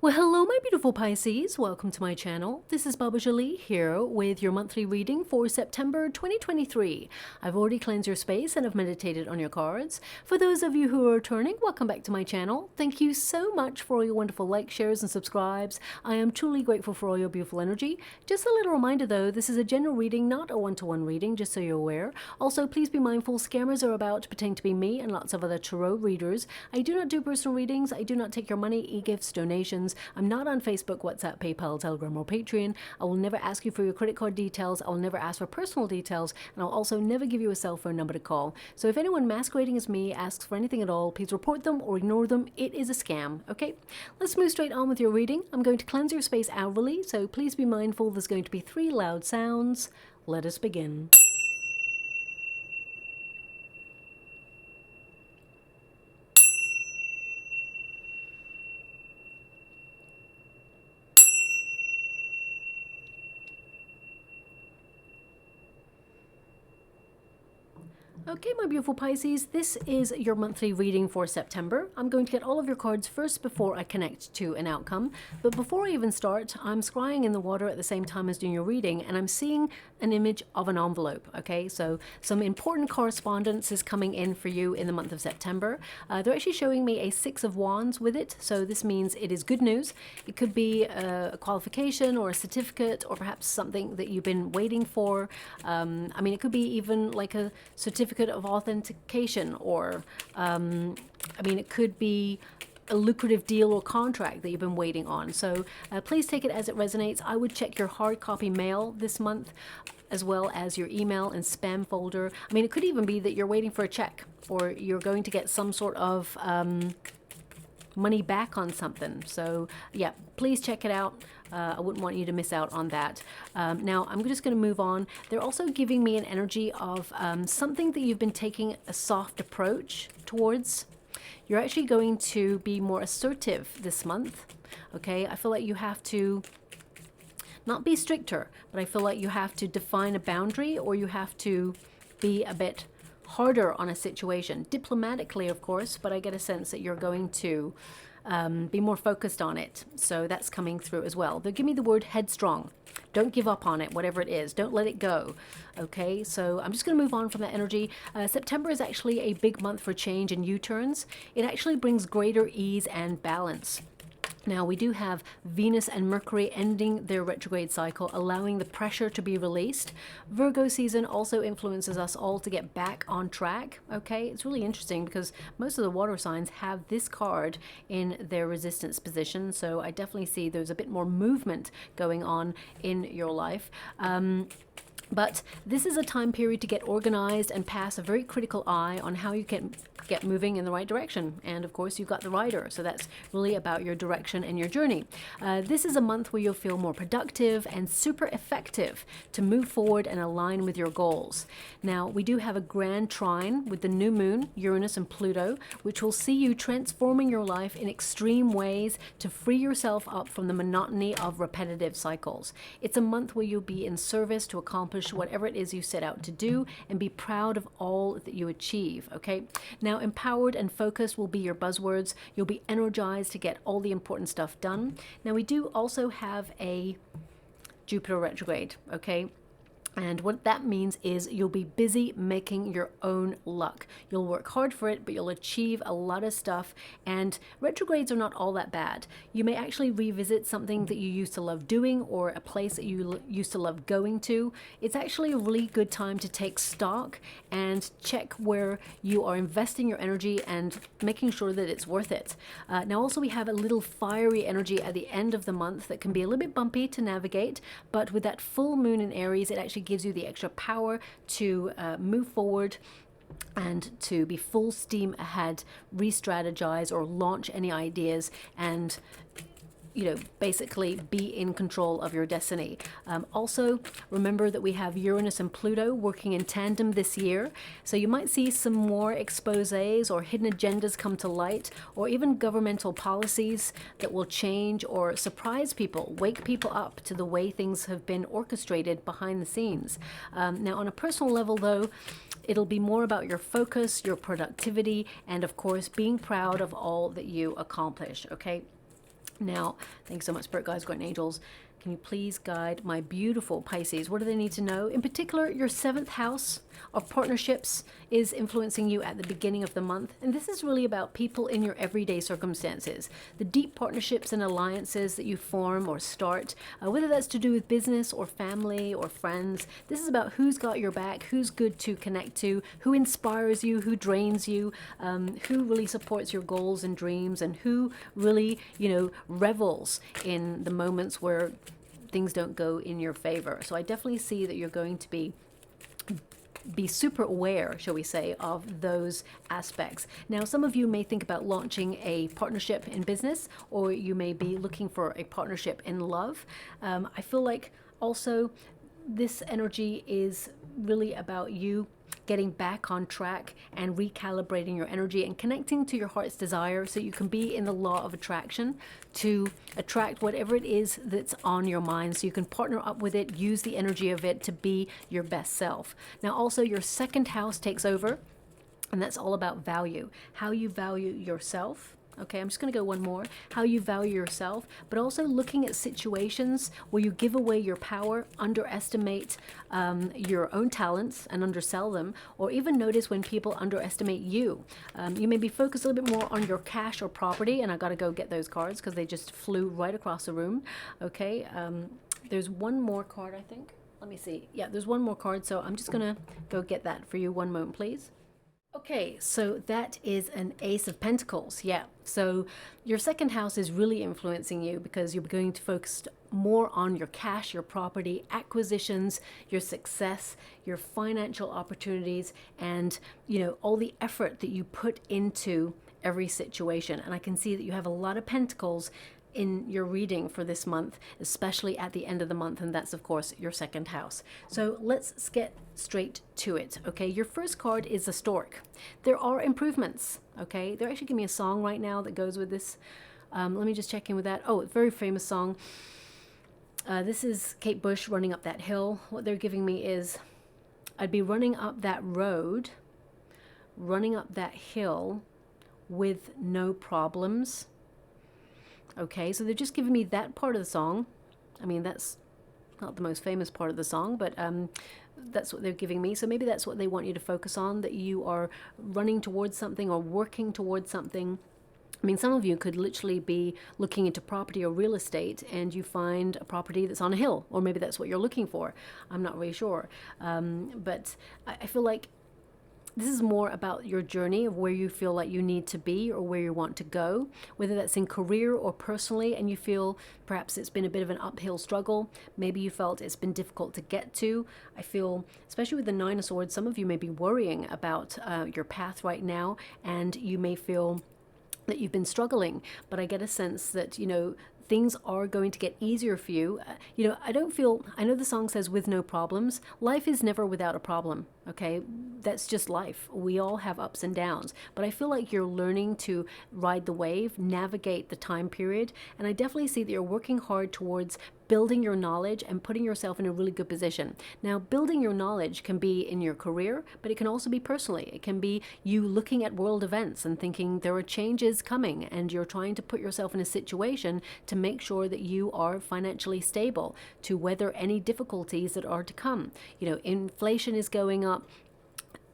Well, hello, my beautiful Pisces. Welcome to my channel. This is Baba Jolie here with your monthly reading for September 2023. I've already cleansed your space and have meditated on your cards. For those of you who are returning, welcome back to my channel. Thank you so much for all your wonderful likes, shares, and subscribes. I am truly grateful for all your beautiful energy. Just a little reminder though, this is a general reading, not a one-to-one reading, just so you're aware. Also, please be mindful, scammers are about to pretend to be me and lots of other tarot readers. I do not do personal readings. I do not take your money, e-gifts, donations. I'm not on Facebook, WhatsApp, PayPal, Telegram, or Patreon. I will never ask you for your credit card details. I will never ask for personal details, and I'll also never give you a cell phone number to call. So if anyone masquerading as me asks for anything at all, please report them or ignore them. It is a scam, okay? Let's move straight on with your reading. I'm going to cleanse your space hourly, so please be mindful there's going to be 3 loud sounds. Let us begin. Okay, my beautiful Pisces, this is your monthly reading for September. I'm going to get all of your cards first before I connect to an outcome. But before I even start, I'm scrying in the water at the same time as doing your reading, and I'm seeing an image of an envelope, okay? So some important correspondence is coming in for you in the month of September. They're actually showing me a 6 of Wands with it, so this means it is good news. It could be a qualification or a certificate or perhaps something that you've been waiting for. I mean, it could be even like a certificate of authentication, or I mean, it could be a lucrative deal or contract that you've been waiting on. So please take it as it resonates. I would check your hard copy mail this month, as well as your email and spam folder. I mean, it could even be that you're waiting for a check, or you're going to get some sort of money back on something. So yeah, please check it out. I wouldn't want you to miss out on that. Now I'm just going to move on. They're also giving me an energy of something that you've been taking a soft approach towards. You're actually going to be more assertive this month. Okay, I feel like you have to not be stricter, but I feel like you have to define a boundary, or you have to be a bit harder on a situation, diplomatically of course, but I get a sense that you're going to be more focused on it. So that's coming through as well. They'll give me the word headstrong. Don't give up on it, whatever it is. Don't let it go. Okay, so I'm just going to move on from that energy. September is actually a big month for change and U-turns. It actually brings greater ease and balance. Now, we do have Venus and Mercury ending their retrograde cycle, allowing the pressure to be released. Virgo season also influences us all to get back on track. Okay, it's really interesting because most of the water signs have this card in their resistance position. So I definitely see there's a bit more movement going on in your life. But this is a time period to get organized and pass a very critical eye on how you can get moving in the right direction. And of course, you've got the rider, so that's really about your direction and your journey. This is a month where you'll feel more productive and super effective to move forward and align with your goals. Now, we do have a grand trine with the new moon, Uranus and Pluto, which will see you transforming your life in extreme ways to free yourself up from the monotony of repetitive cycles. It's a month where you'll be in service to accomplish whatever it is you set out to do and be proud of all that you achieve. Okay, now empowered and focused will be your buzzwords. You'll be energized to get all the important stuff done. Now, we do also have a Jupiter retrograde. Okay, and what that means is you'll be busy making your own luck. You'll work hard for it, but you'll achieve a lot of stuff. And retrogrades are not all that bad. You may actually revisit something that you used to love doing, or a place that you used to love going to. It's actually a really good time to take stock and check where you are investing your energy and making sure that it's worth it. Now also, we have a little fiery energy at the end of the month that can be a little bit bumpy to navigate, but with that full moon in Aries, it actually gives you the extra power to move forward and to be full steam ahead, re-strategize or launch any ideas, and basically be in control of your destiny. Also, remember that we have Uranus and Pluto working in tandem this year. So you might see some more exposés or hidden agendas come to light, or even governmental policies that will change or surprise people, wake people up to the way things have been orchestrated behind the scenes. Now, on a personal level, though, it'll be more about your focus, your productivity, and of course, being proud of all that you accomplish, okay? Now, thanks so much, Spirit Guides, Guardian Angels. Can you please guide my beautiful Pisces? What do they need to know? In particular, your 7th house of partnerships is influencing you at the beginning of the month. And this is really about people in your everyday circumstances. The deep partnerships and alliances that you form or start, whether that's to do with business or family or friends. This is about who's got your back, who's good to connect to, who inspires you, who drains you, who really supports your goals and dreams, and who really, revels in the moments where things don't go in your favor. So I definitely see that you're going to be super aware, shall we say, of those aspects. Now, some of you may think about launching a partnership in business, or you may be looking for a partnership in love. I feel like also this energy is really about you getting back on track and recalibrating your energy and connecting to your heart's desire, so you can be in the law of attraction to attract whatever it is that's on your mind, so you can partner up with it, use the energy of it to be your best self. Now, also your 2nd house takes over, and that's all about value, how you value yourself. Okay, I'm just going to go one more. How you value yourself, but also looking at situations where you give away your power, underestimate your own talents and undersell them, or even notice when people underestimate you. You may be focused a little bit more on your cash or property, and I got to go get those cards because they just flew right across the room. Okay, there's one more card, I think. Let me see. Yeah, there's one more card, so I'm just going to go get that for you. One moment, please. Okay, so that is an Ace of Pentacles. Yeah, so your 2nd house is really influencing you because you're going to focus more on your cash, your property, acquisitions, your success, your financial opportunities, and, all the effort that you put into every situation. And I can see that you have a lot of pentacles in your reading for this month, especially at the end of the month, and that's of course your 2nd house. So let's get straight to it. Okay, your first card is a stork. There are improvements. Okay, they're actually giving me a song right now that goes with this. Let me just check in with that. Oh, a very famous song. This is Kate Bush, Running Up That Hill. What they're giving me is, I'd be running up that road, running up that hill with no problems. Okay, so they're just giving me that part of the song. I mean, that's not the most famous part of the song, but that's what they're giving me. So maybe that's what they want you to focus on, that you are running towards something or working towards something. I mean, some of you could literally be looking into property or real estate, and you find a property that's on a hill, or maybe that's what you're looking for. I'm not really sure. But I feel like this is more about your journey of where you feel like you need to be or where you want to go, whether that's in career or personally, and you feel perhaps it's been a bit of an uphill struggle. Maybe you felt it's been difficult to get to. I feel, especially with the 9 of Swords, some of you may be worrying about your path right now, and you may feel that you've been struggling, but I get a sense that, things are going to get easier for you. I know the song says with no problems. Life is never without a problem, okay? That's just life. We all have ups and downs, but I feel like you're learning to ride the wave, navigate the time period, and I definitely see that you're working hard towards building your knowledge and putting yourself in a really good position. Now, building your knowledge can be in your career, but it can also be personally. It can be you looking at world events and thinking there are changes coming, and you're trying to put yourself in a situation to make sure that you are financially stable to weather any difficulties that are to come. Inflation is going up,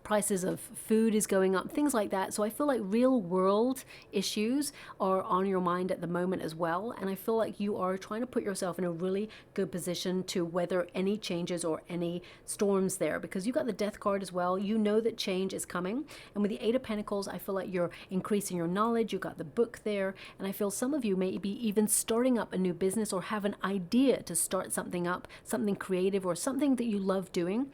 prices of food is going up, things like that. So I feel like real world issues are on your mind at the moment as well. And I feel like you are trying to put yourself in a really good position to weather any changes or any storms there, because you got the Death card as well. You know that change is coming. And with the 8 of Pentacles, I feel like you're increasing your knowledge. You got the book there. And I feel some of you may be even starting up a new business or have an idea to start something up, something creative or something that you love doing.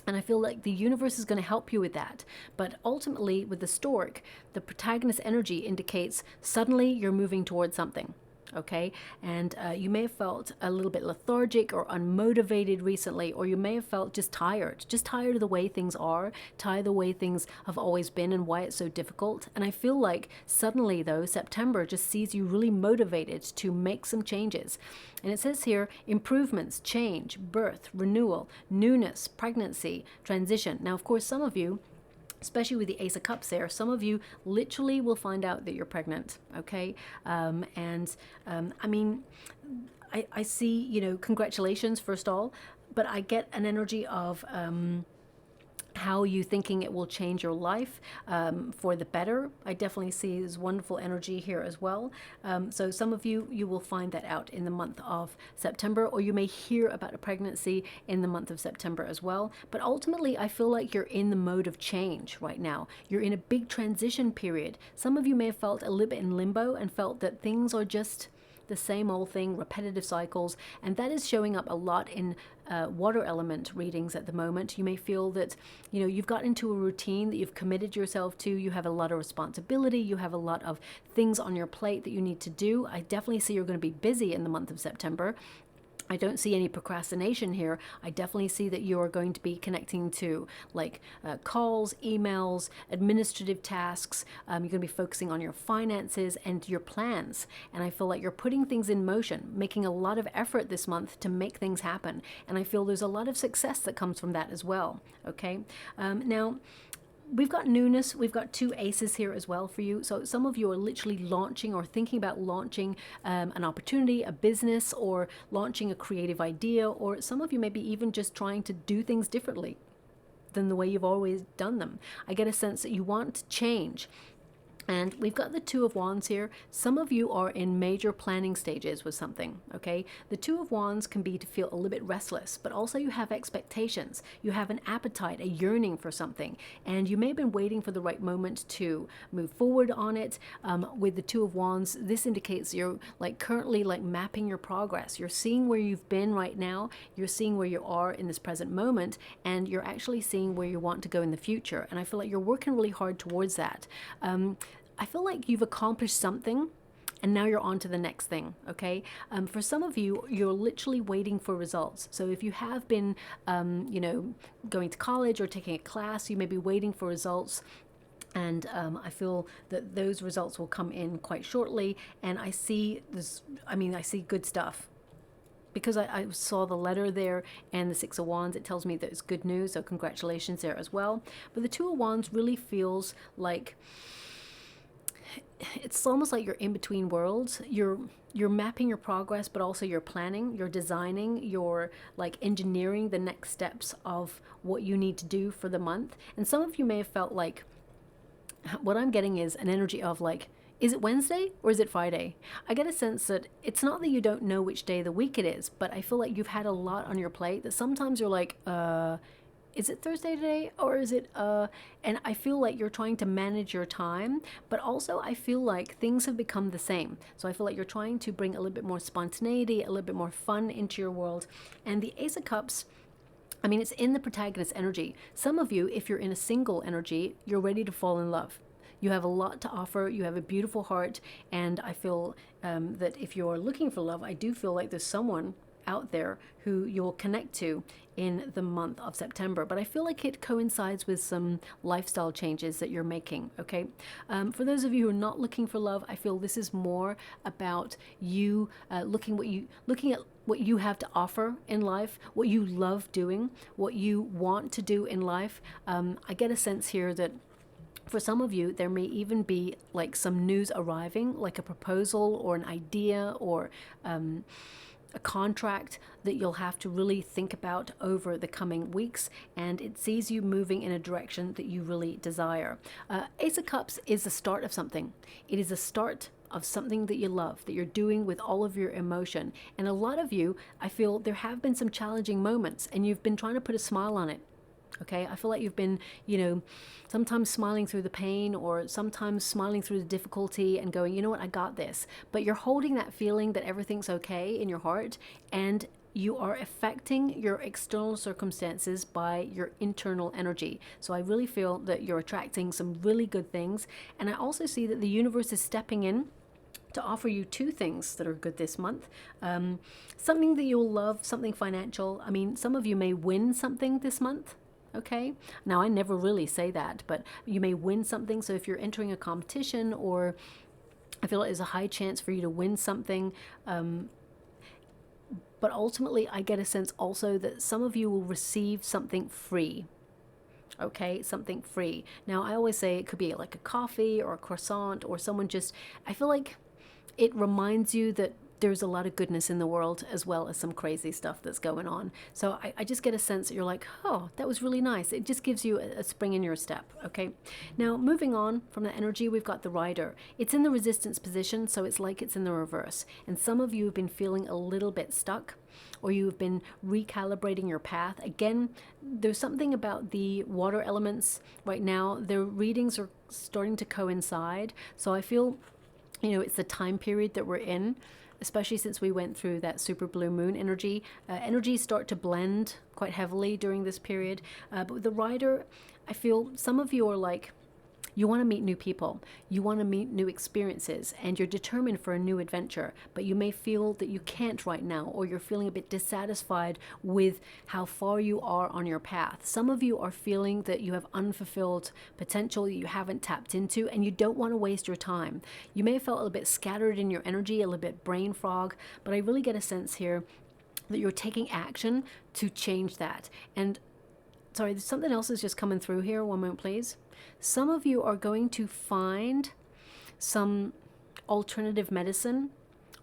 And I feel like the universe is going to help you with that. But ultimately, with the stork, the protagonist energy indicates suddenly you're moving towards something. Okay, and you may have felt a little bit lethargic or unmotivated recently, or you may have felt just tired of the way things are, tired of the way things have always been and why it's so difficult. And I feel like suddenly, though, September just sees you really motivated to make some changes. And it says here, improvements, change, birth, renewal, newness, pregnancy, transition. Now, of course, some of you especially with the Ace of Cups there, some of you literally will find out that you're pregnant, okay? I mean, I see, you know, congratulations, first of all, but I get an energy of how you thinking it will change your life for the better. I definitely see this wonderful energy here as well. So some of you, you will find that out in the month of September, or you may hear about a pregnancy in the month of September as well. But ultimately, I feel like you're in the mode of change right now. You're in a big transition period. Some of you may have felt a little bit in limbo and felt that things are just the same old thing, repetitive cycles, and that is showing up a lot in water element readings at the moment. You may feel that, you know, you've got into a routine that you've committed yourself to. You have a lot of responsibility. You have a lot of things on your plate that you need to do. I definitely see you're going to be busy in the month of September. I don't see any procrastination here. I definitely see that you are going to be connecting to like calls, emails, administrative tasks. You're going to be focusing on your finances and your plans. And I feel like you're putting things in motion, making a lot of effort this month to make things happen. And I feel there's a lot of success that comes from that as well. Okay. Now, we've got newness. We've got 2 aces here as well for you. So some of you are literally launching or thinking about launching an opportunity, a business, or launching a creative idea, or some of you may be even just trying to do things differently than the way you've always done them. I get a sense that you want to change. And we've got the 2 of Wands here. Some of you are in major planning stages with something, okay? The 2 of Wands can be to feel a little bit restless, but also you have expectations. You have an appetite, a yearning for something, and you may have been waiting for the right moment to move forward on it. With the 2 of Wands, this indicates you're like currently like mapping your progress. You're seeing where you've been right now. You're seeing where you are in this present moment, and you're actually seeing where you want to go in the future. And I feel like you're working really hard towards that. I feel like you've accomplished something and now you're on to the next thing, okay? For some of you, you're literally waiting for results. So if you have been, you know, going to college or taking a class, you may be waiting for results. And I feel that those results will come in quite shortly. And I see this, I mean, I see good stuff. Because I saw the letter there and the 6 of Wands, it tells me that it's good news. So congratulations there as well. But the 2 of Wands really feels like it's almost like you're in between worlds. You're mapping your progress, but also you're planning, you're designing, you're like engineering the next steps of what you need to do for the month. And some of you may have felt like, what I'm getting is an energy of like, is it Wednesday or is it Friday? I get a sense that it's not that you don't know which day of the week it is, but I feel like you've had a lot on your plate that sometimes you're like, is it Thursday today or is it and I feel like you're trying to manage your time, but also I feel like things have become the same. So I feel like you're trying to bring a little bit more spontaneity, a little bit more fun into your world. And the Ace of Cups, I mean, it's in the protagonist energy. Some of you, if you're in a single energy, you're ready to fall in love. You have a lot to offer. You have a beautiful heart. And I feel that if you're looking for love, I do feel like there's someone out there who you'll connect to in the month of September. But I feel like it coincides with some lifestyle changes that you're making, okay? For those of you who are not looking for love, I feel this is more about you looking at what you have to offer in life, what you love doing, what you want to do in life. I get a sense here that for some of you, there may even be like some news arriving, like a proposal or an idea or a contract that you'll have to really think about over the coming weeks, and it sees you moving in a direction that you really desire. Ace of Cups is the start of something. It is a start of something that you love, that you're doing with all of your emotion. And a lot of you, I feel there have been some challenging moments and you've been trying to put a smile on it. Okay, I feel like you've been, you know, sometimes smiling through the pain or sometimes smiling through the difficulty and going, you know what, I got this. But you're holding that feeling that everything's okay in your heart, and you are affecting your external circumstances by your internal energy. So I really feel that you're attracting some really good things. And I also see that the universe is stepping in to offer you 2 things that are good this month. Something that you'll love, something financial. I mean, some of you may win something this month. Okay, now I never really say that, but you may win something. So if you're entering a competition, or I feel like there's a high chance for you to win something. But ultimately, I get a sense also that some of you will receive something free. okay? Something free. Now, I always say it could be like a coffee or a croissant, or someone just, I feel like it reminds you that there's a lot of goodness in the world, as well as some crazy stuff that's going on. So I just get a sense that you're like, oh, that was really nice. It just gives you a spring in your step, okay? Now, moving on from that energy, we've got the Rider. It's in the resistance position, so it's like it's in the reverse. And some of you have been feeling a little bit stuck, or you've been recalibrating your path. Again, there's something about the water elements right now. Their readings are starting to coincide. So I feel, it's the time period that we're in, especially since we went through that super blue moon energy. Energies start to blend quite heavily during this period. But with the Rider, I feel some of you are like, you want to meet new people, you want to meet new experiences, and you're determined for a new adventure, but you may feel that you can't right now, or you're feeling a bit dissatisfied with how far you are on your path. Some of you are feeling that you have unfulfilled potential that you haven't tapped into, and you don't want to waste your time. You may have felt a little bit scattered in your energy, a little bit brain fog, but I really get a sense here that you're taking action to change that. And sorry, something else is just coming through here. One moment, please. Some of you are going to find some alternative medicine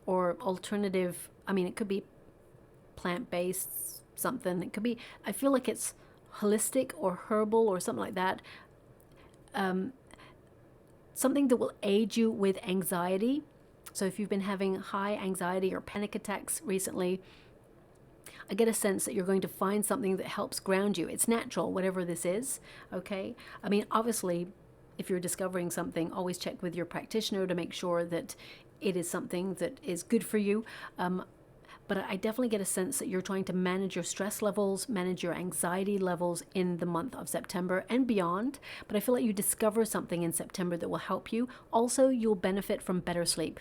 or alternative, it could be plant-based something. It could be, I feel like it's holistic or herbal or something like that. Something that will aid you with anxiety. So if you've been having high anxiety or panic attacks recently, I get a sense that you're going to find something that helps ground you. It's natural, whatever this is, okay? Obviously, if you're discovering something, always check with your practitioner to make sure that it is something that is good for you. But I definitely get a sense that you're trying to manage your stress levels, manage your anxiety levels in the month of September and beyond. But I feel like you discover something in September that will help you. Also, you'll benefit from better sleep.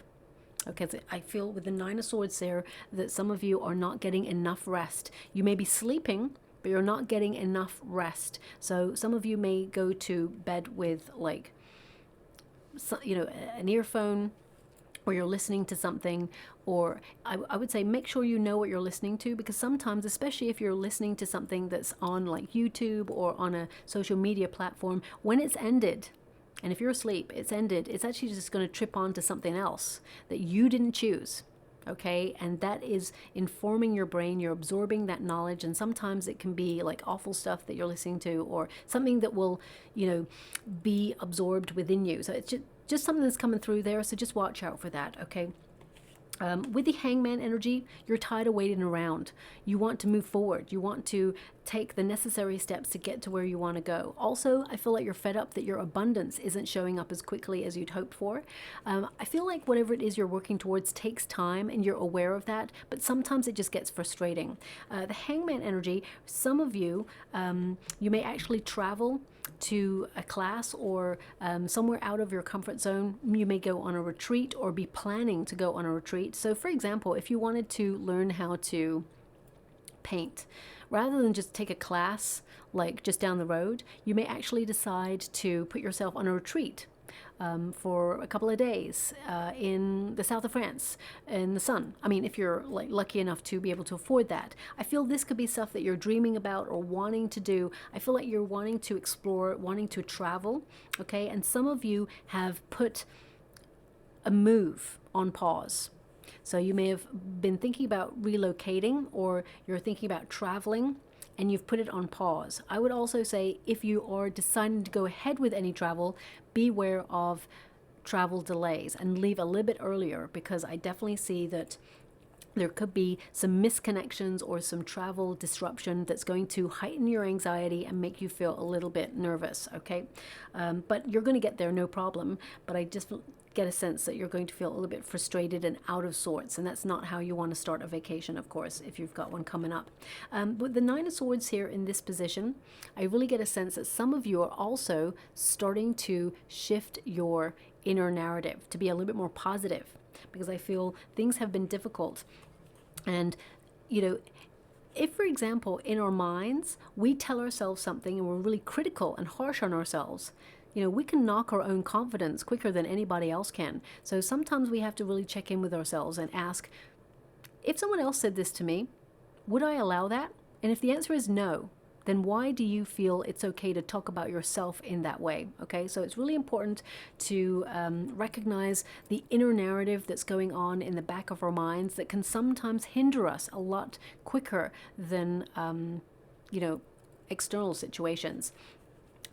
Okay, so I feel with the Nine of Swords there that some of you are not getting enough rest. You may be sleeping, but you're not getting enough rest. So some of you may go to bed with an earphone, or you're listening to something, or I would say make sure you know what you're listening to, because sometimes, especially if you're listening to something that's on like YouTube or on a social media platform, when it's ended, and if you're asleep, it's ended, it's actually just going to trip onto something else that you didn't choose, okay? And that is informing your brain. You're absorbing that knowledge, and sometimes it can be like awful stuff that you're listening to, or something that will, be absorbed within you. So it's just something that's coming through there, so just watch out for that, okay? With the Hangman energy, you're tired of waiting around. You want to move forward. You want to take the necessary steps to get to where you want to go. Also, I feel like you're fed up that your abundance isn't showing up as quickly as you'd hoped for. I feel like whatever it is you're working towards takes time, and you're aware of that, but sometimes it just gets frustrating. The Hangman energy, some of you, you may actually travel to a class or somewhere out of your comfort zone. You may go on a retreat or be planning to go on a retreat. So for example, if you wanted to learn how to paint, rather than just take a class like just down the road, you may actually decide to put yourself on a retreat for a couple of days in the south of France in the sun. If you're like lucky enough to be able to afford that. I feel this could be stuff that you're dreaming about or wanting to do. I feel like you're wanting to explore, wanting to travel, okay? And some of you have put a move on pause. So you may have been thinking about relocating, or you're thinking about traveling, and you've put it on pause. I would also say, if you are deciding to go ahead with any travel, beware of travel delays and leave a little bit earlier, because I definitely see that there could be some misconnections or some travel disruption that's going to heighten your anxiety and make you feel a little bit nervous, okay? But you're going to get there, no problem. But I just get a sense that you're going to feel a little bit frustrated and out of sorts, and that's not how you want to start a vacation, of course, if you've got one coming up. But the Nine of Swords here in this position, I really get a sense that some of you are also starting to shift your inner narrative to be a little bit more positive, because I feel things have been difficult. And, if, for example, in our minds, we tell ourselves something and we're really critical and harsh on ourselves, we can knock our own confidence quicker than anybody else can. So sometimes we have to really check in with ourselves and ask, if someone else said this to me, would I allow that? And if the answer is no, then why do you feel it's okay to talk about yourself in that way? Okay, so it's really important to recognize the inner narrative that's going on in the back of our minds that can sometimes hinder us a lot quicker than, external situations.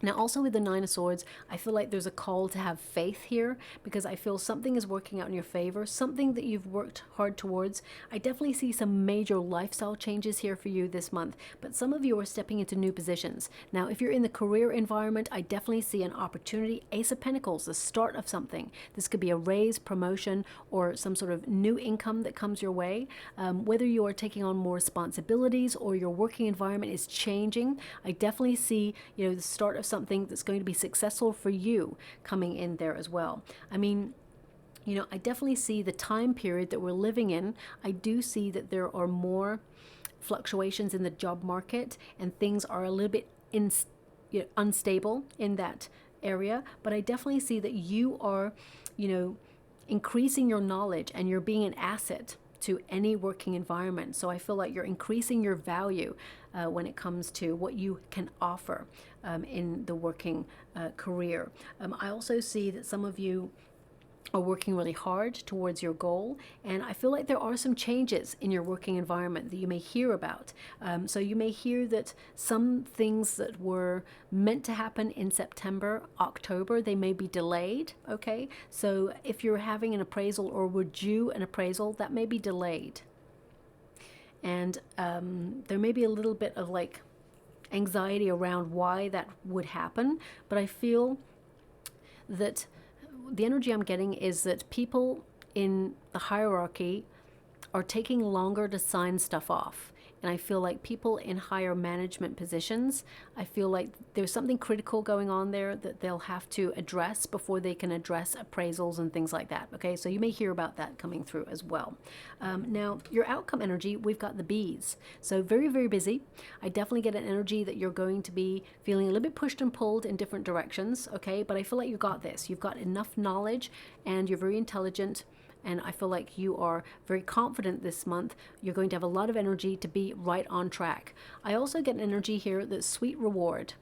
Now, also with the Nine of Swords, I feel like there's a call to have faith here, because I feel something is working out in your favor, something that you've worked hard towards. I definitely see some major lifestyle changes here for you this month, but some of you are stepping into new positions. Now, if you're in the career environment, I definitely see an opportunity. Ace of Pentacles, the start of something. This could be a raise, promotion, or some sort of new income that comes your way. Whether you are taking on more responsibilities or your working environment is changing, I definitely see, the start of something that's going to be successful for you coming in there as well. I mean, I definitely see the time period that we're living in. I do see that there are more fluctuations in the job market, and things are a little bit unstable in that area. But I definitely see that you are, increasing your knowledge, and you're being an asset to any working environment. So I feel like you're increasing your value when it comes to what you can offer in the working career. I also see that some of you are working really hard towards your goal, and I feel like there are some changes in your working environment that you may hear about. So you may hear that some things that were meant to happen in September, October, they may be delayed. Okay, so if you're having an appraisal or were due an appraisal, that may be delayed, and there may be a little bit of like anxiety around why that would happen. But I feel that the energy I'm getting is that people in the hierarchy are taking longer to sign stuff off. And I feel like people in higher management positions, I feel like there's something critical going on there that they'll have to address before they can address appraisals and things like that. Okay, so you may hear about that coming through as well. Now, your outcome energy, we've got the bees. So very, very busy. I definitely get an energy that you're going to be feeling a little bit pushed and pulled in different directions. Okay, but I feel like you got this. You've got enough knowledge, and you're very intelligent. And I feel like you are very confident this month. You're going to have a lot of energy to be right on track. I also get an energy here that's sweet reward.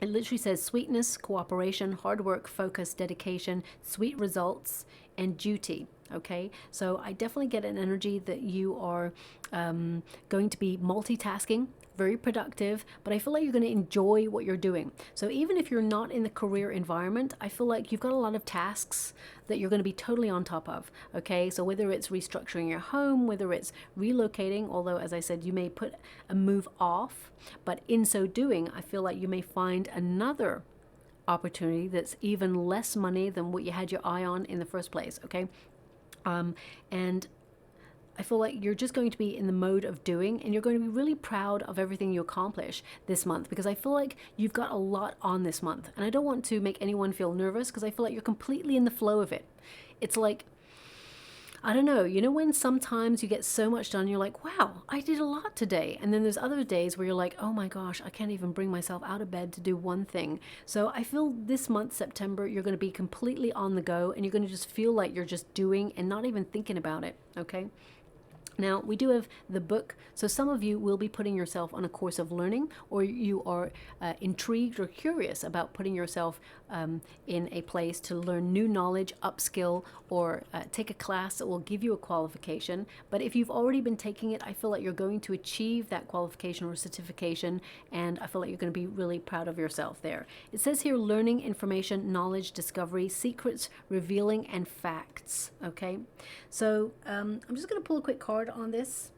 It literally says sweetness, cooperation, hard work, focus, dedication, sweet results, and duty. Okay, so I definitely get an energy that you are going to be multitasking, very productive, but I feel like you're going to enjoy what you're doing. So even if you're not in the career environment, I feel like you've got a lot of tasks that you're going to be totally on top of. Okay, so whether it's restructuring your home, whether it's relocating, although as I said, you may put a move off, but in so doing, I feel like you may find another opportunity that's even less money than what you had your eye on in the first place. Okay, and I feel like you're just going to be in the mode of doing, and you're going to be really proud of everything you accomplish this month, because I feel like you've got a lot on this month, and I don't want to make anyone feel nervous, because I feel like you're completely in the flow of it. It's like, I don't know, when sometimes you get so much done, you're like, wow, I did a lot today. And then there's other days where you're like, oh my gosh, I can't even bring myself out of bed to do one thing. So I feel this month, September, you're going to be completely on the go, and you're going to just feel like you're just doing and not even thinking about it. Okay. Now, we do have the book, so some of you will be putting yourself on a course of learning, or you are intrigued or curious about putting yourself in a place to learn new knowledge, upskill, or take a class that will give you a qualification. But if you've already been taking it, I feel like you're going to achieve that qualification or certification, and I feel like you're going to be really proud of yourself there. It says here, learning, information, knowledge, discovery, secrets, revealing, and facts. Okay, so I'm just going to pull a quick card on this,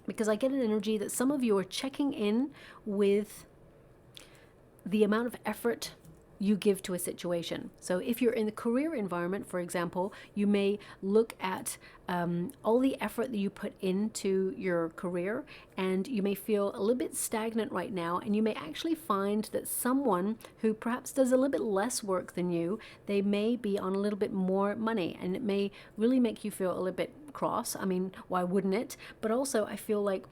because I get an energy that some of you are checking in with the amount of effort you give to a situation. So if you're in the career environment, for example, you may look at all the effort that you put into your career, and you may feel a little bit stagnant right now, and you may actually find that someone who perhaps does a little bit less work than you, they may be on a little bit more money, and it may really make you feel a little bit cross. I mean, why wouldn't it? But also I feel like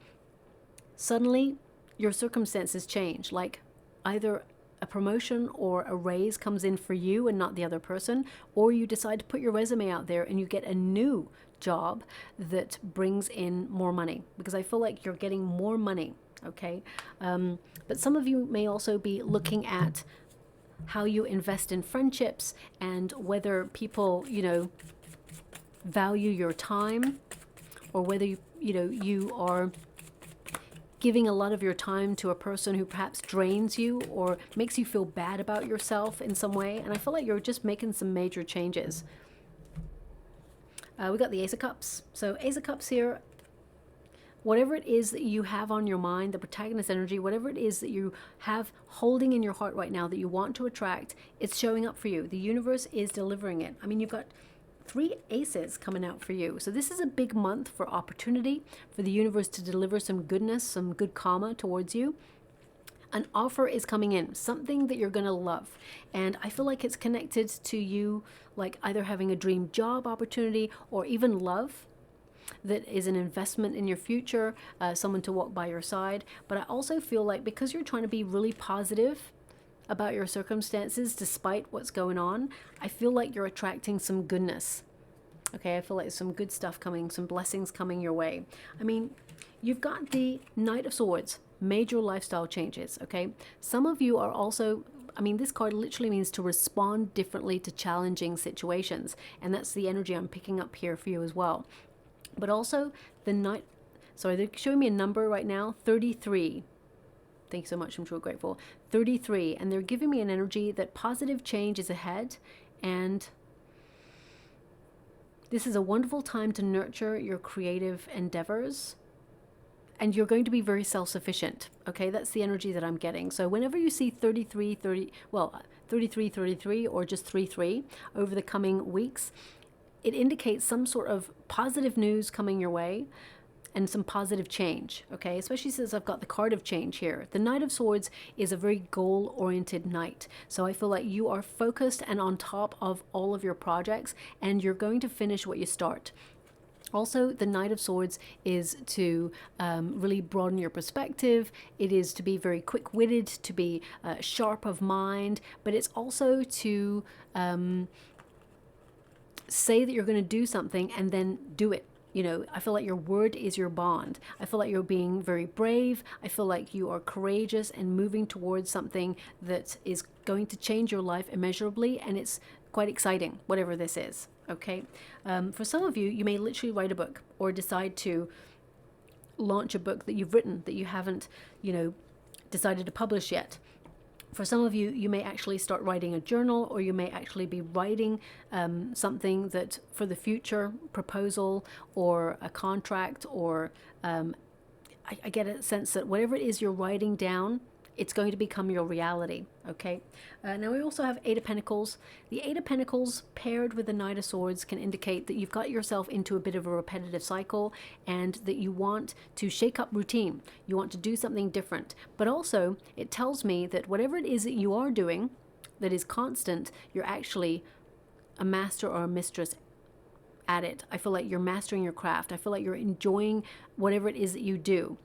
suddenly your circumstances change, like either a promotion or a raise comes in for you and not the other person, or you decide to put your resume out there and you get a new job that brings in more money, because I feel like you're getting more money okay? But some of you may also be looking at how you invest in friendships and whether people, value your time, or whether you are giving a lot of your time to a person who perhaps drains you or makes you feel bad about yourself in some way. And I feel like you're just making some major changes. We got the Ace of Cups. So Ace of Cups here, whatever it is that you have on your mind, the protagonist energy, whatever it is that you have holding in your heart right now that you want to attract, it's showing up for you. The universe is delivering it. I mean, you've got 3 aces coming out for you. So this is a big month for opportunity, for the universe to deliver some goodness, some good karma towards you. An offer is coming in, something that you're going to love. And I feel like it's connected to you, like either having a dream job opportunity or even love that is an investment in your future, someone to walk by your side. But I also feel like because you're trying to be really positive about your circumstances despite what's going on, I feel like you're attracting some goodness. Okay, I feel like there's some good stuff coming, some blessings coming your way. I mean, you've got the Knight of Swords, major lifestyle changes, okay? Some of you are also, I mean, this card literally means to respond differently to challenging situations, and that's the energy I'm picking up here for you as well. But also the Knight, sorry, they're showing me a number right now, 33. Thank you so much. I'm truly grateful. 33. And they're giving me an energy that positive change is ahead. And this is a wonderful time to nurture your creative endeavors. And you're going to be very self-sufficient. Okay, that's the energy that I'm getting. So whenever you see 33, or just 33 over the coming weeks, it indicates some sort of positive news coming your way. And some positive change, okay? Especially since I've got the card of change here. The Knight of Swords is a very goal-oriented knight. So I feel like you are focused and on top of all of your projects, and you're going to finish what you start. Also, the Knight of Swords is to really broaden your perspective. It is to be very quick-witted, to be sharp of mind, but it's also to say that you're going to do something and then do it. I feel like your word is your bond. I feel like you're being very brave. I feel like you are courageous and moving towards something that is going to change your life immeasurably, and it's quite exciting, whatever this is, okay? For some of you, you may literally write a book or decide to launch a book that you've written that you haven't, decided to publish yet. For some of you, you may actually start writing a journal, or you may actually be writing something that for the future, proposal or a contract, or I get a sense that whatever it is you're writing down, it's going to become your reality, okay? Now we also have Eight of Pentacles. The Eight of Pentacles paired with the Knight of Swords can indicate that you've got yourself into a bit of a repetitive cycle and that you want to shake up routine. You want to do something different. But also, it tells me that whatever it is that you are doing that is constant, you're actually a master or a mistress at it. I feel like you're mastering your craft. I feel like you're enjoying whatever it is that you do.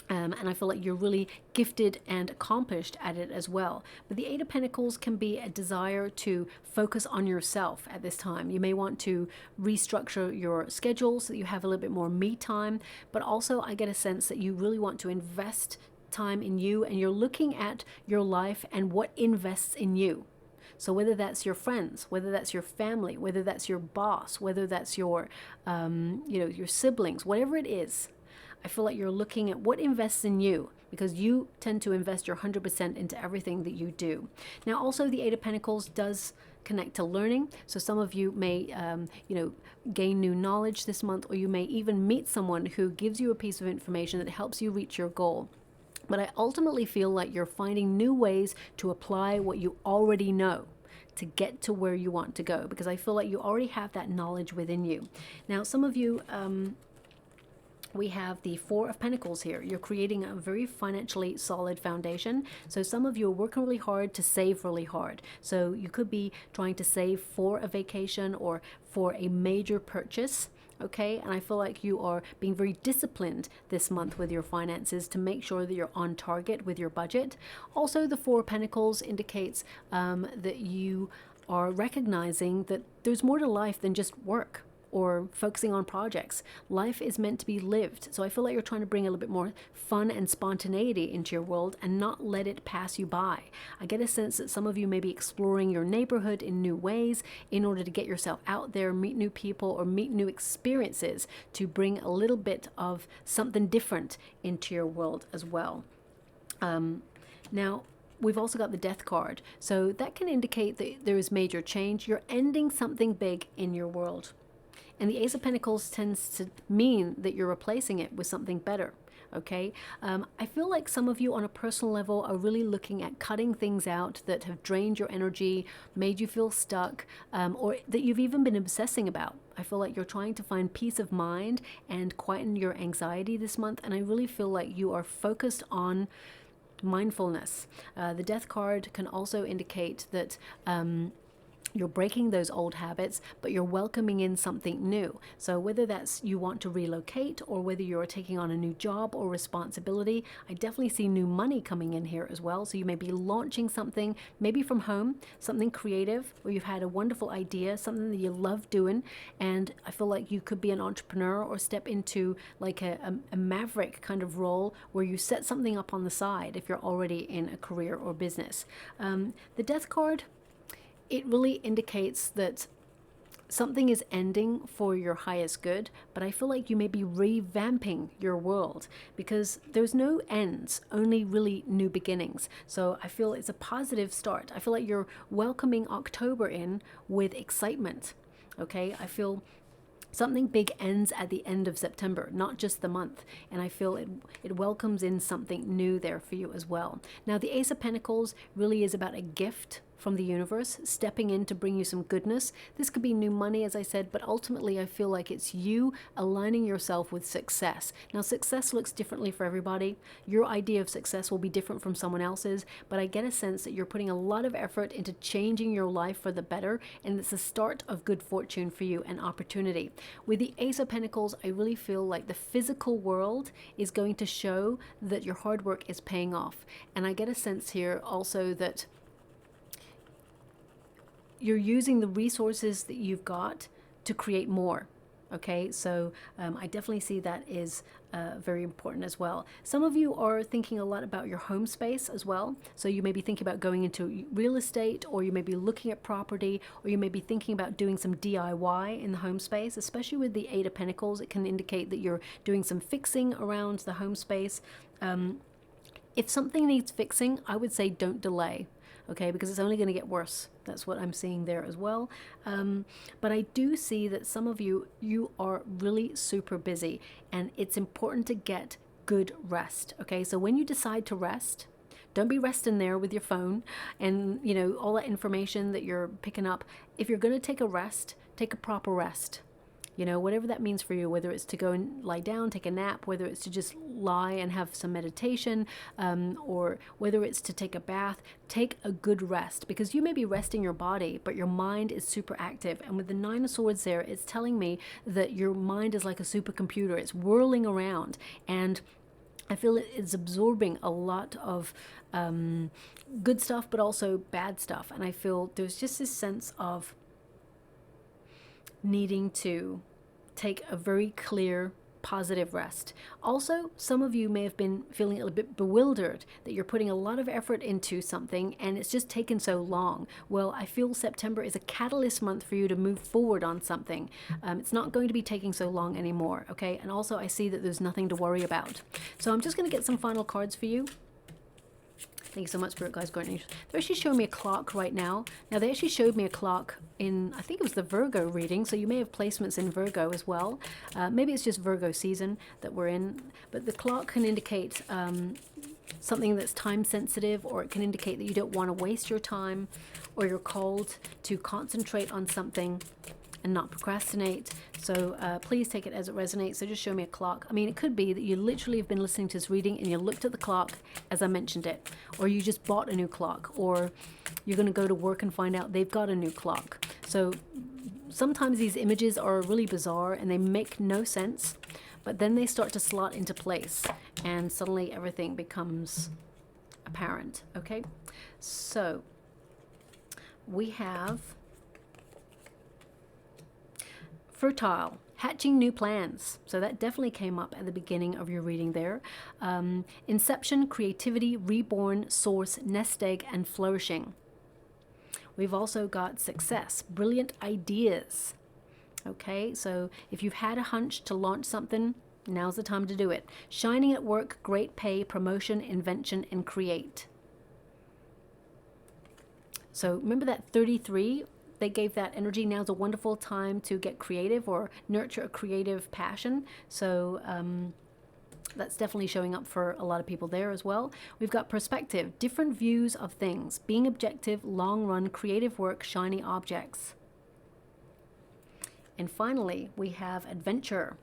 And I feel like you're really gifted and accomplished at it as well. But the Eight of Pentacles can be a desire to focus on yourself at this time. You may want to restructure your schedule so that you have a little bit more me time. But also I get a sense that you really want to invest time in you, and you're looking at your life and what invests in you. So whether that's your friends, whether that's your family, whether that's your boss, whether that's your, your siblings, whatever it is, I feel like you're looking at what invests in you, because you tend to invest your 100% into everything that you do. Now, also the Eight of Pentacles does connect to learning. So some of you may, gain new knowledge this month, or you may even meet someone who gives you a piece of information that helps you reach your goal. But I ultimately feel like you're finding new ways to apply what you already know to get to where you want to go, because I feel like you already have that knowledge within you. Now, some of you, we have the Four of Pentacles here. You're creating a very financially solid foundation. So some of you are working really hard to save really hard. So you could be trying to save for a vacation or for a major purchase. Okay, and I feel like you are being very disciplined this month with your finances to make sure that you're on target with your budget. Also, the Four of Pentacles indicates that you are recognizing that there's more to life than just work or focusing on projects. Life is meant to be lived. So I feel like you're trying to bring a little bit more fun and spontaneity into your world and not let it pass you by. I get a sense that some of you may be exploring your neighborhood in new ways in order to get yourself out there, meet new people, or meet new experiences to bring a little bit of something different into your world as well. Now, we've also got the Death card. So that can indicate that there is major change. You're ending something big in your world. And the Ace of Pentacles tends to mean that you're replacing it with something better. Okay, I feel like some of you on a personal level are really looking at cutting things out that have drained your energy, made you feel stuck, or that you've even been obsessing about. I feel like you're trying to find peace of mind and quieten your anxiety this month, and I really feel like you are focused on mindfulness. The Death card can also indicate that you're breaking those old habits, but you're welcoming in something new. So whether that's you want to relocate or whether you're taking on a new job or responsibility, I definitely see new money coming in here as well. So you may be launching something, maybe from home, something creative, or you've had a wonderful idea, something that you love doing. And I feel like you could be an entrepreneur or step into like a maverick kind of role where you set something up on the side if you're already in a career or business. The Death card, it really indicates that something is ending for your highest good, but I feel like you may be revamping your world because there's no ends, only really new beginnings. So I feel it's a positive start. I feel like you're welcoming October in with excitement. Okay, I feel something big ends at the end of September, not just the month. And I feel it welcomes in something new there for you as well. Now, the Ace of Pentacles really is about a gift from the universe stepping in to bring you some goodness. This could be new money, as I said, but ultimately I feel like it's you aligning yourself with success. Now, success looks differently for everybody. Your idea of success will be different from someone else's, but I get a sense that you're putting a lot of effort into changing your life for the better, and it's the start of good fortune for you and opportunity. With the Ace of Pentacles, I really feel like the physical world is going to show that your hard work is paying off. And I get a sense here also that you're using the resources that you've got to create more. Okay, so I definitely see that is very important as well. Some of you are thinking a lot about your home space as well. So you may be thinking about going into real estate, or you may be looking at property, or you may be thinking about doing some DIY in the home space, especially with the Eight of Pentacles. It can indicate that you're doing some fixing around the home space. If something needs fixing, I would say don't delay. Okay, because it's only going to get worse. That's what I'm seeing there as well. But I do see that some of you are really super busy, and it's important to get good rest. Okay, so when you decide to rest, don't be resting there with your phone and, you know, all that information that you're picking up. If you're going to take a rest, take a proper rest. You know, whatever that means for you, whether it's to go and lie down, take a nap, whether it's to just lie and have some meditation, or whether it's to take a bath, take a good rest, because you may be resting your body, but your mind is super active. And with the Nine of Swords there, it's telling me that your mind is like a supercomputer. It's whirling around, and I feel it's absorbing a lot of good stuff, but also bad stuff. And I feel there's just this sense of needing to take a very clear, positive rest. Also, some of you may have been feeling a little bit bewildered that you're putting a lot of effort into something and it's just taken so long. Well, I feel September is a catalyst month for you to move forward on something. It's not going to be taking so long anymore, okay? And also, I see that there's nothing to worry about. So I'm just going to get some final cards for you. Thank you so much, Spirit Guides, Guardian Angels. They're actually showing me a clock right now. Now, they actually showed me a clock in, I think it was the Virgo reading, so you may have placements in Virgo as well. Maybe it's just Virgo season that we're in. But the clock can indicate something that's time sensitive, or it can indicate that you don't want to waste your time, or you're called to concentrate on something and not procrastinate. So please take it as it resonates. So just show me a clock. I mean, it could be that you literally have been listening to this reading and you looked at the clock as I mentioned it, or you just bought a new clock, or you're going to go to work and find out they've got a new clock. So sometimes these images are really bizarre and they make no sense, but then they start to slot into place and suddenly everything becomes apparent. Okay, so we have Fertile, hatching new plans. So that definitely came up at the beginning of your reading there. Inception, creativity, reborn, source, nest egg, and flourishing. We've also got success, brilliant ideas. Okay, so if you've had a hunch to launch something, now's the time to do it. Shining at work, great pay, promotion, invention, and create. So remember that 33, they gave that energy. Now's a wonderful time to get creative or nurture a creative passion. So that's definitely showing up for a lot of people there as well. We've got perspective, different views of things, being objective, long run, creative work, shiny objects. And finally, we have adventure.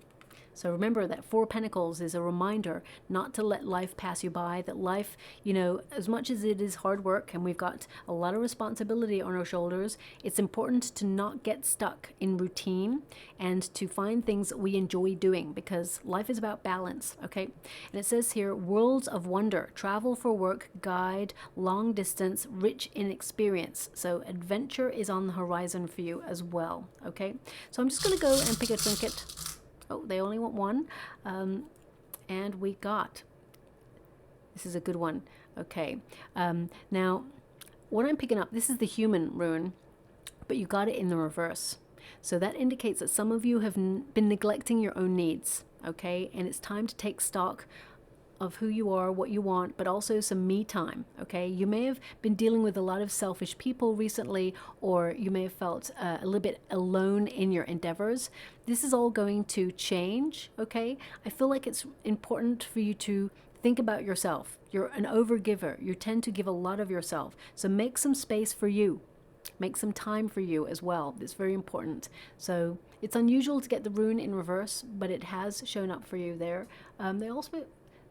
So remember that Four of Pentacles is a reminder not to let life pass you by, that life, you know, as much as it is hard work and we've got a lot of responsibility on our shoulders, it's important to not get stuck in routine and to find things that we enjoy doing, because life is about balance, okay? And it says here, worlds of wonder, travel for work, guide, long distance, rich in experience. So adventure is on the horizon for you as well, okay? So I'm just going to go and pick a trinket. Oh, they only want one. And we got, this is a good one. Okay. Now, what I'm picking up, this is the human rune, but you got it in the reverse. So that indicates that some of you have been neglecting your own needs. Okay. And it's time to take stock of who you are, what you want, but also some me time, okay? You may have been dealing with a lot of selfish people recently, or you may have felt a little bit alone in your endeavors. This is all going to change, okay? I feel like it's important for you to think about yourself. You're an overgiver. You tend to give a lot of yourself. So make some space for you. Make some time for you as well. It's very important. So it's unusual to get the rune in reverse, but it has shown up for you there.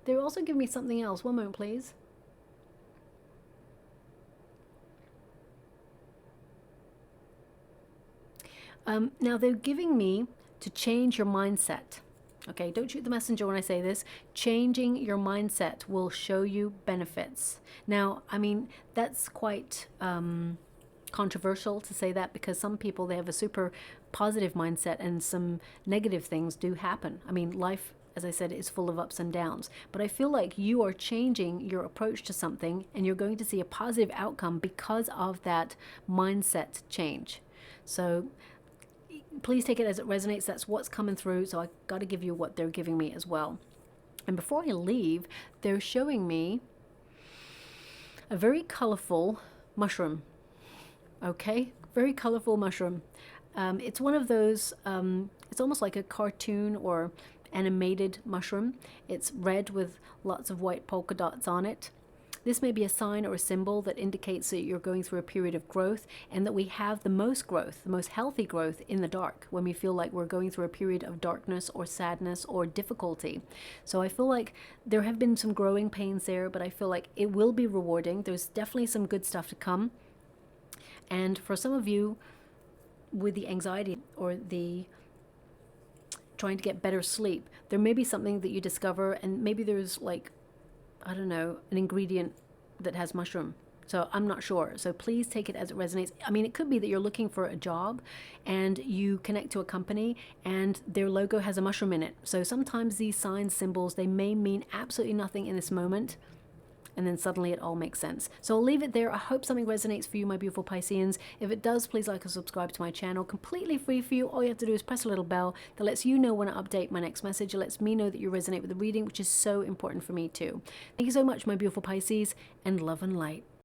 They also give me something else. One moment, please. Now they're giving me to change your mindset. Okay, don't shoot the messenger when I say this. Changing your mindset will show you benefits. Now, I mean, that's quite controversial to say that, because some people, they have a super positive mindset and some negative things do happen. I mean, life, as I said, is full of ups and downs. But I feel like you are changing your approach to something and you're going to see a positive outcome because of that mindset change. So please take it as it resonates. That's what's coming through. So I got to give you what they're giving me as well. And before I leave, they're showing me a very colorful mushroom. Okay, very colorful mushroom. It's one of those, it's almost like a cartoon or animated mushroom. It's red with lots of white polka dots on it. This may be a sign or a symbol that indicates that you're going through a period of growth, and that we have the most growth, the most healthy growth in the dark, when we feel like we're going through a period of darkness or sadness or difficulty. So I feel like there have been some growing pains there, but I feel like it will be rewarding. There's definitely some good stuff to come. And for some of you with the anxiety or the trying to get better sleep, there may be something that you discover, and maybe there's, like, I don't know, an ingredient that has mushroom. So I'm not sure. So please take it as it resonates. I mean, it could be that you're looking for a job and you connect to a company and their logo has a mushroom in it. So sometimes these signs, symbols, they may mean absolutely nothing in this moment, and then suddenly it all makes sense. So I'll leave it there. I hope something resonates for you, my beautiful Pisceans. If it does, please like and subscribe to my channel. Completely free for you. All you have to do is press a little bell that lets you know when I update my next message. It lets me know that you resonate with the reading, which is so important for me too. Thank you so much, my beautiful Pisces, and love and light.